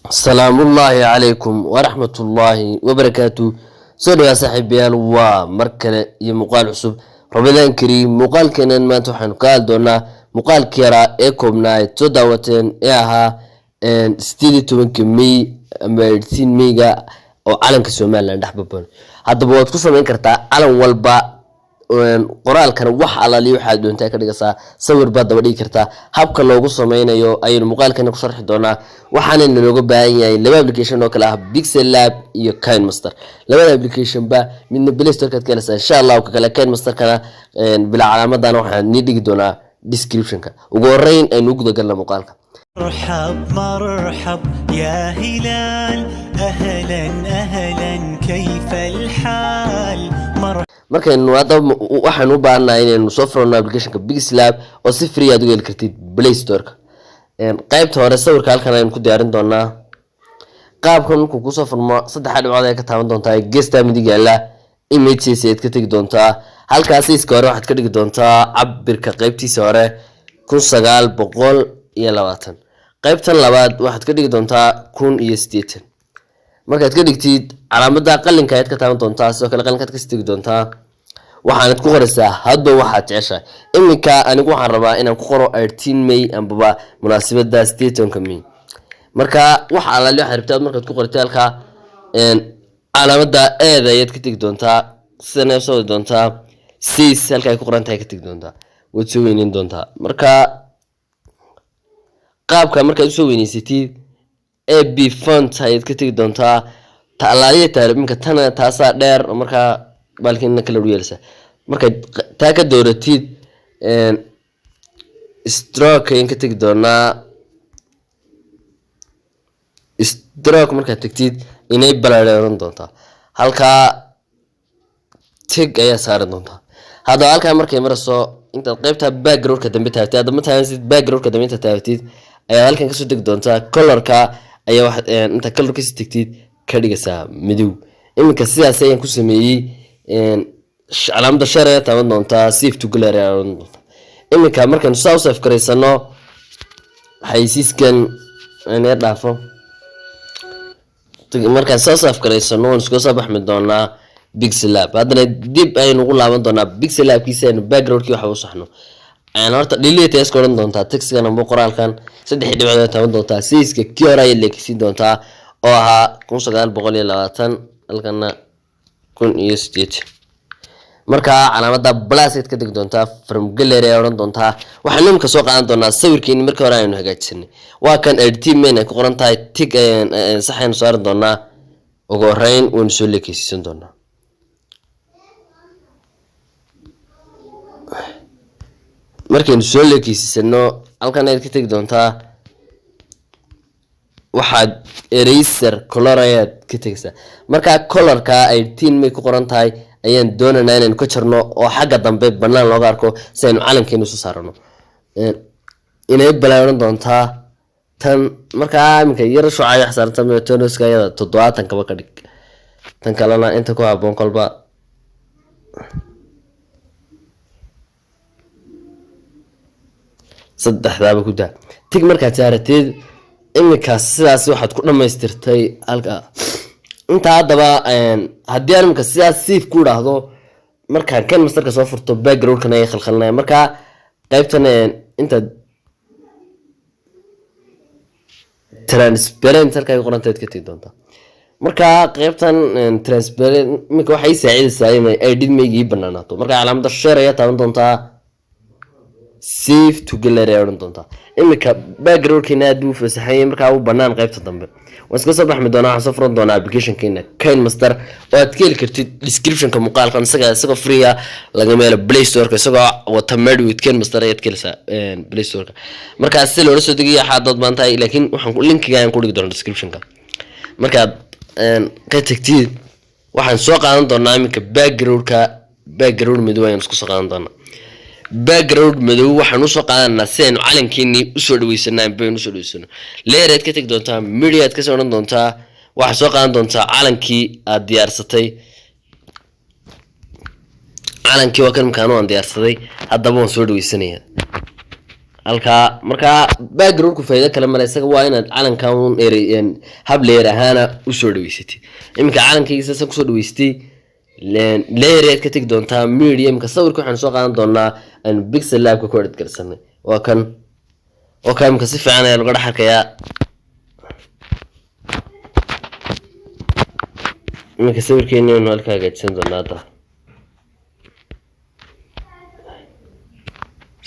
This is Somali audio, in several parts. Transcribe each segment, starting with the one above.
السلام الله عليكم ورحمة الله وبركاته. سوري يا صاحبي ومركلة مقال عصب رمضان كريم. مقال كنن ما تحن قال دونا مقال كيرا إيكم نايت تداوتن إياها ستيدي تومن كمي مرتين ميجا أو علم كسومال لندح ببون هذا بوقت كسر من كرتا علم والبا qoraal kan wax ala li waxa doontaa ka dhigaysaa sawir baad daba dhigi kartaa habka loogu sameeyo ayuu muuqaalkan ku sharxi doonaa waxaan looga baahan yahay laba application oo kala ah Pixel Lab iyo KineMaster labada application ba midna Play Store ka kala insha Allah ka kala KineMaster kana bila calaamadan waxaan ni dhigi doonaa description ka ugu horeyn aynu guda galno muuqaalka مرحب يا هلال أهلا أهلا كيف الحال markaynu waxaan u baahanahay inaynu soo furno application-ka Pixel Lab oo si free aad uga heli kartid Play Store-ka qaybta hore sawirka halkan aynu ku diyaarin doonaa qaabkan markuu ku soo furmo saddex dhibcood ay ka taaban doontaa geesta midig yaala images aad ka tagi doontaa halkaas iska hore waxaad ka dhigi doontaa cabirka qaybtiisa hore 1920 qaybtan labaad waxaad ka dhigi doontaa 1080 markaad ka dhigtid calaamada qalinka aad ka taaban doontaa sidoo kale qalinka aad ka tagi doontaa waxaad ku qoraysaa hadba waxaad jeceshahay iminka anigu waxaan rabaa inaan ku qoro 18 May amba munaasabada 18 May marka waxa ala li xiribtaad markaad ku qortay halka calaamada eeda aad ka tagi doontaa sidana soo doontaa sis halka ay ku qoran tahay ka tagi doontaa waad soo weynin doontaa marka qaabka markaad soo weynaysatid AB font ayaad ka tagi doontaa taalaaliye taariikhka tan taasa dheer marka balkiina kala yeelsa marka taa ka dooratid stroke in ka tagi doonaa stroke marka tagtid inay balaareeran doontaa halka tig ayaa saaran doontaa hada halka markay marayso inta qaybta background-ka dambe taagtay hadda ma taagtid background-ka dambe taagtid ayaa halkan ka soo deg doontaa color-ka ayaa wax inta color-ka si tagtid ka dhigaysaa madow iminka sidaas ayaan ku sameeyay calaamada share ayaa taaban doontaa save to gallery ayaa doontaa iminka markaan soo save gareysano xaysiiskan inay dhaafo markaan soo save gareysano waan isku soo baxmi doonaa Pixel Lab hadana dib aynu ugu laaban doonaa Pixel Lab kiisana background-kii waxa uu saxno aan horta delete iska oran doontaa text-kana ama qoraalkan saddex dhibcood ay taaban doontaa siiska kii hore ay leekisiin doontaa oo ahaa 1920 halkana 1080 marka calaamada plus aad ka dhig doontaa from gallery ay oran doontaa waxaan nimka soo qaadan doonaa sawirkeeni markii hore aynu hagaajisanay waa kan edit menu ku qoran tahay tig saxaynu saaran doonaa ugu horeyn waan soo leekisiin doonaa markaynu soo leekisiisano halkan aad ka tagi doontaa waxaad eraser color ayaad ka tagaysaa marka color-ka 18 May ku qoran tahay ayaan doonaynaa inaan ka jarno oo xagga dambe banaan looga arko si aynu calankeenu soo saarno inay balaaran doontaa tan marka iminka yar shucay xasaarta meetonoska ayada 70 kaba ka dhig tan kalena inta ku haboon kolba saddexdaaba ku daa tig marka jaaratid iminka sidaas waxaad ku dhameystirtay halka inta hadaba hadii aan iminka sidaas save ku dhaahdo markaan KineMaster-ka soo furto background-kana ay khalkhalnaa marka qaybtan inta transparent halka ay qoran tahay ka tagi doontaa marka qaybtan transparent iminka waxay saacidaysaa inay edit meegi banaanato marka calaamada share ayaa taaban doontaa save to gallery ayaa oran doontaa iminka background-keena aad u fasaxay marka uu banaan qaybta dambe waan iska soo baxmi doonaa waxaan soo furan doonaa application-keena KineMaster oo aad ka heli kartid description-ka muuqaalkan isagoo free ah laga meelo Play Store-ka isagoo wata made with KineMaster ayaad ka helsaa Play Store-ka marka si loo soo degiyo xaadad baan tahay laakiin waxaan link-ga aan ku dhigi doonaa description-ka marka ka tagtid waxaan soo qaadan doonaa iminka background madow ayaan isku soo qaadan doonaa background madow waxaan u soo qaadanaa si aynu calankeeni u soo dhaweysanayn baynu soo dhaweysano layer aad ka tagi doontaa media aad ka soo oran doontaa waxaad soo qaadan doontaa calankii aad diyaarsatay calankii waa kan markaan aan diyaarsaday haddaba waan soo dhaweysanayaa halka marka background ku fayda kala mar isaga waa inaad calankan un ereen hab leer ahaana u soo dhaweysatay imika calankiisa sa ku soo dhaweystay leereed ka tag doontaa medium ka sawirka waxaan soo qaadan doonaa aan pixel lab ka koodad garsanay waa kan oo kaamka si fiican ayaa lagu dhaxarkayaa imika sawirkeena inuu halka hagaajin doonaa hadda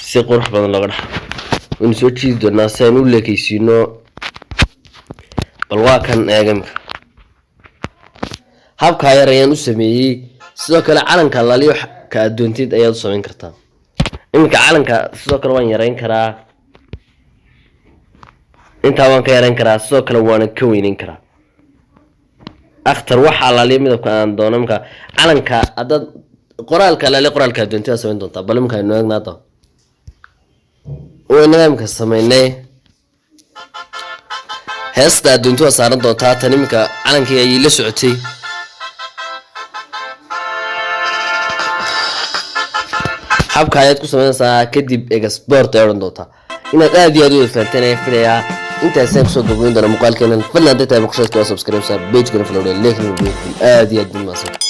si qurux badan looga dhaxo in soo jiidi doonaa si aan u leekaysiino bal waa kan eegamka habka yar ayaan u sameeyay sidoo kale calanka laaliyo ka adoontid ayaad u sameyn kartaa imika calanka sidoo kale waan yareyn karaa inta waan ka yareyn karaa sidoo kale waan ka weyneyn karaa akhtar waxa laaliyo midabka aan doonamka calanka adad qoraalka laaliyo qoraalka adoontida sameyn doontaa bal imika inoo eegnaado nidaamka sameynay heesta adduunta saaran doontaa tan imika calankii ay la socotay habka ayaad ku sameynaysaa kadib export ay oran doontaa inaad aad iyo aad u fahanteen ay filayaa intaas aan kusoo gudbin doona muuqaalkeena fadlan dadka ku shaqeeya subscribe page kana follow like aad iyo aad u mahadsan